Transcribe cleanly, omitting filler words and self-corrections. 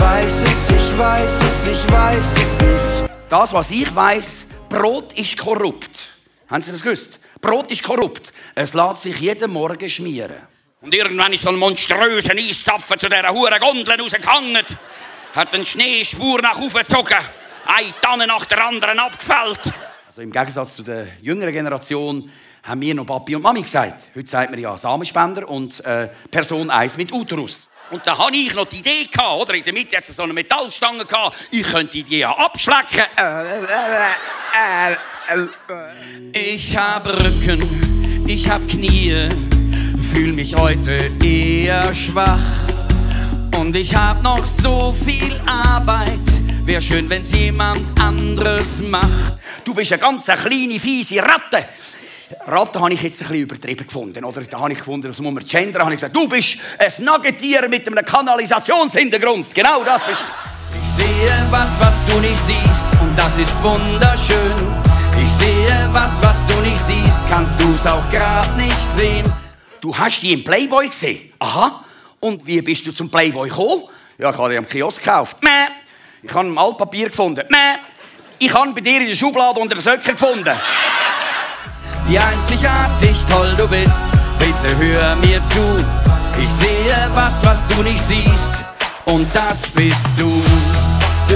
weiß es, ich weiß es, ich weiß es nicht. Das, was ich weiß, Brot ist korrupt. Haben Sie das gewusst? Brot ist korrupt. Es lässt sich jeden Morgen schmieren. Und irgendwann ist so ein monströser Eiszapfen zu dieser huren Gondel rausgehangen. Hat eine Schneespur nach oben gezogen. Eine Tanne nach der anderen abgefällt. Also im Gegensatz zu der jüngeren Generation haben mir noch Papi und Mami gesagt. Heute sagt man ja Samenspender und Person 1 mit Uterus. Und da hatte ich noch die Idee, oder? In der Mitte hatte es so eine Metallstange. Ich könnte die ja abschlecken. Ich habe Rücken, ich habe Knie, fühl mich heute eher schwach. Und ich habe noch so viel Arbeit, wär schön, wenn's jemand anderes macht. Du bist eine ganz kleine, fiese Ratte. Ratte habe ich jetzt ein bisschen übertrieben gefunden, oder? Da habe ich gefunden, das muss man gendern. Habe ich gesagt, du bist ein Nuggetier mit einem Kanalisationshintergrund. Genau das bist du. Ich sehe was du nicht siehst, und das ist wunderschön. Ich sehe was du nicht siehst, kannst du's auch grad nicht sehen. Du hast die im Playboy gesehen? Aha. Und wie bist du zum Playboy gekommen? Ja, ich habe die am Kiosk gekauft. Ich habe ein Altpapier gefunden. Ich habe bei dir in der Schublade unter den Söcken gefunden. Wie einzigartig toll du bist, bitte hör mir zu. Ich sehe was du nicht siehst, und das bist du. Du